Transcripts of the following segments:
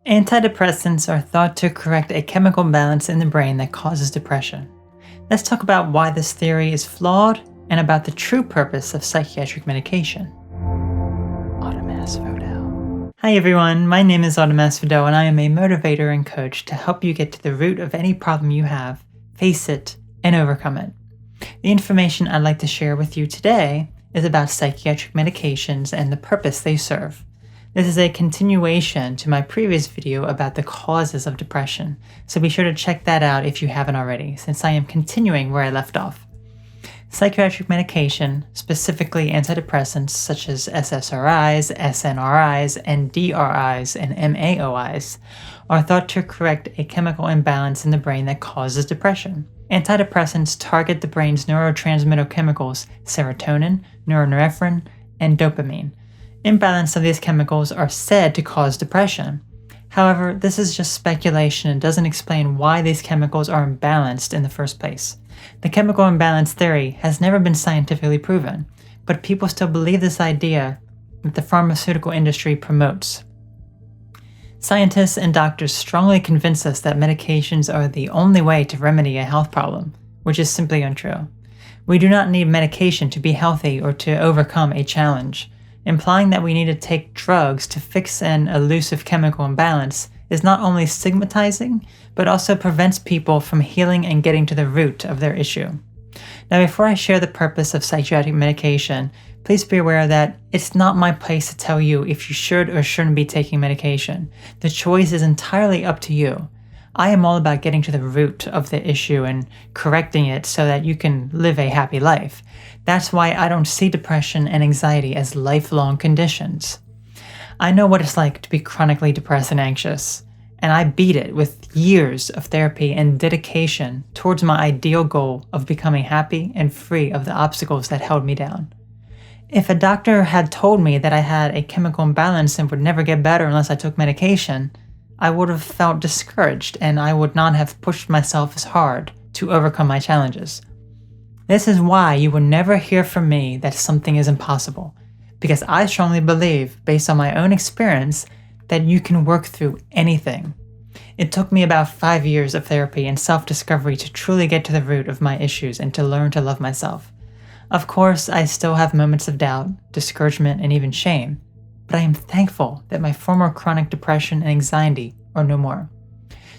Antidepressants are thought to correct a chemical imbalance in the brain that causes depression. Let's talk about why this theory is flawed and about the true purpose of psychiatric medication. Hi everyone, my name is Asphodel and I am a motivator and coach to help you get to the root of any problem you have, face it, and overcome it. The information I'd like to share with you today is about psychiatric medications and the purpose they serve. This is a continuation to my previous video about the causes of depression, so be sure to check that out if you haven't already, since I am continuing where I left off. Psychiatric medication, specifically antidepressants such as SSRIs, SNRIs, and DRIs and MAOIs, are thought to correct a chemical imbalance in the brain that causes depression. Antidepressants target the brain's neurotransmitter chemicals serotonin, norepinephrine, and dopamine. Imbalance of these chemicals are said to cause depression. However, this is just speculation and doesn't explain why these chemicals are imbalanced in the first place. The chemical imbalance theory has never been scientifically proven, but people still believe this idea that the pharmaceutical industry promotes. Scientists and doctors strongly convince us that medications are the only way to remedy a health problem, which is simply untrue. We do not need medication to be healthy or to overcome a challenge. Implying that we need to take drugs to fix an elusive chemical imbalance is not only stigmatizing, but also prevents people from healing and getting to the root of their issue. Now, before I share the purpose of psychiatric medication, please be aware that it's not my place to tell you if you should or shouldn't be taking medication. The choice is entirely up to you. I am all about getting to the root of the issue and correcting it so that you can live a happy life. That's why I don't see depression and anxiety as lifelong conditions. I know what it's like to be chronically depressed and anxious, and I beat it with years of therapy and dedication towards my ideal goal of becoming happy and free of the obstacles that held me down. If a doctor had told me that I had a chemical imbalance and would never get better unless I took medication, I would have felt discouraged and I would not have pushed myself as hard to overcome my challenges. This is why you will never hear from me that something is impossible, because I strongly believe, based on my own experience, that you can work through anything. It took me about 5 years of therapy and self-discovery to truly get to the root of my issues and to learn to love myself. Of course, I still have moments of doubt, discouragement, and even shame, but I am thankful that my former chronic depression and anxiety are no more.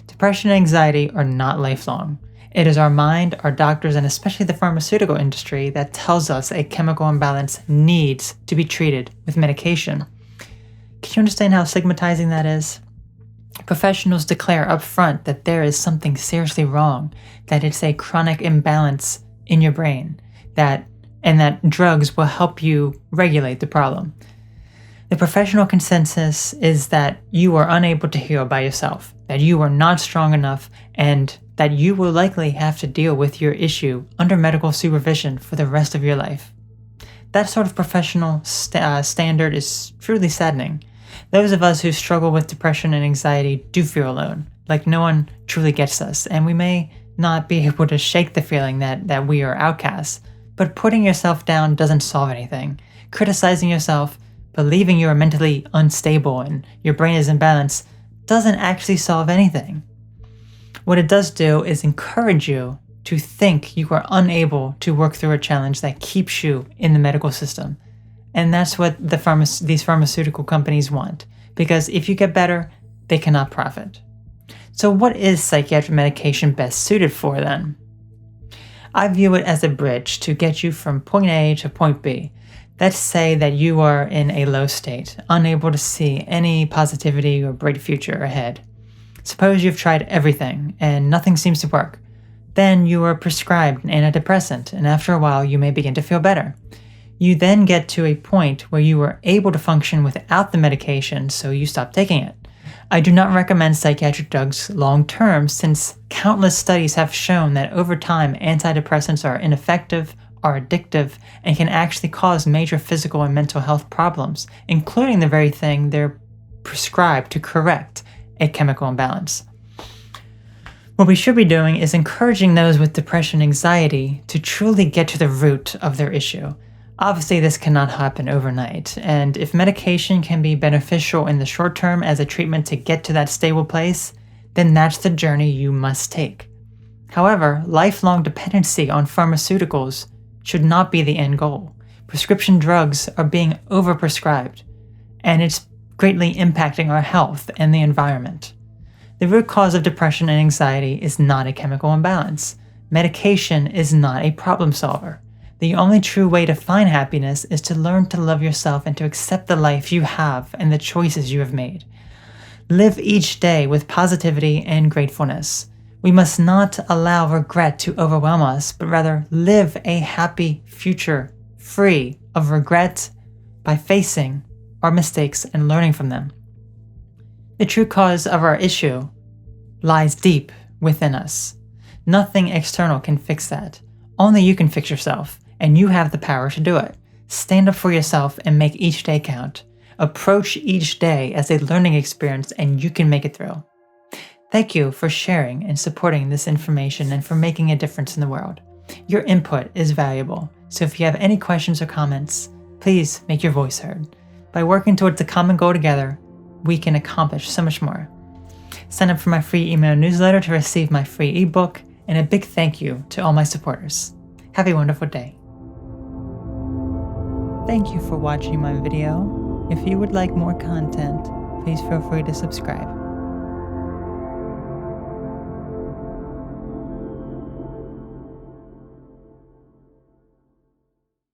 Depression and anxiety are not lifelong. It is our mind, our doctors, and especially the pharmaceutical industry that tells us a chemical imbalance needs to be treated with medication. Can you understand how stigmatizing that is? Professionals declare up front that there is something seriously wrong, that it's a chronic imbalance in your brain, and that drugs will help you regulate the problem. The professional consensus is that you are unable to heal by yourself, that you are not strong enough, and that you will likely have to deal with your issue under medical supervision for the rest of your life. That sort of professional standard is truly saddening. Those of us who struggle with depression and anxiety do feel alone, like no one truly gets us, and we may not be able to shake the feeling that we are outcasts, but putting yourself down doesn't solve anything. Criticizing yourself, believing you are mentally unstable and your brain is imbalanced doesn't actually solve anything. What it does do is encourage you to think you are unable to work through a challenge that keeps you in the medical system. And that's what these pharmaceutical companies want, because if you get better, they cannot profit. So what is psychiatric medication best suited for then? I view it as a bridge to get you from point A to point B. Let's say that you are in a low state, unable to see any positivity or bright future ahead. Suppose you've tried everything and nothing seems to work. Then you are prescribed an antidepressant, and after a while you may begin to feel better. You then get to a point where you are able to function without the medication, so you stop taking it. I do not recommend psychiatric drugs long term, since countless studies have shown that over time antidepressants are ineffective, are addictive, and can actually cause major physical and mental health problems, including the very thing they're prescribed to correct, a chemical imbalance. What we should be doing is encouraging those with depression and anxiety to truly get to the root of their issue. Obviously, this cannot happen overnight, and if medication can be beneficial in the short term as a treatment to get to that stable place, then that's the journey you must take. However, lifelong dependency on pharmaceuticals should not be the end goal. Prescription drugs are being overprescribed, and it's greatly impacting our health and the environment. The root cause of depression and anxiety is not a chemical imbalance. Medication is not a problem solver. The only true way to find happiness is to learn to love yourself and to accept the life you have and the choices you have made. Live each day with positivity and gratefulness. We must not allow regret to overwhelm us, but rather live a happy future free of regret by facing our mistakes and learning from them. The true cause of our issue lies deep within us. Nothing external can fix that. Only you can fix yourself, and you have the power to do it. Stand up for yourself and make each day count. Approach each day as a learning experience, and you can make it through. Thank you for sharing and supporting this information and for making a difference in the world. Your input is valuable, so if you have any questions or comments, please make your voice heard. By working towards a common goal together, we can accomplish so much more. Sign up for my free email newsletter to receive my free ebook, and a big thank you to all my supporters. Have a wonderful day. Thank you for watching my video. If you would like more content, please feel free to subscribe.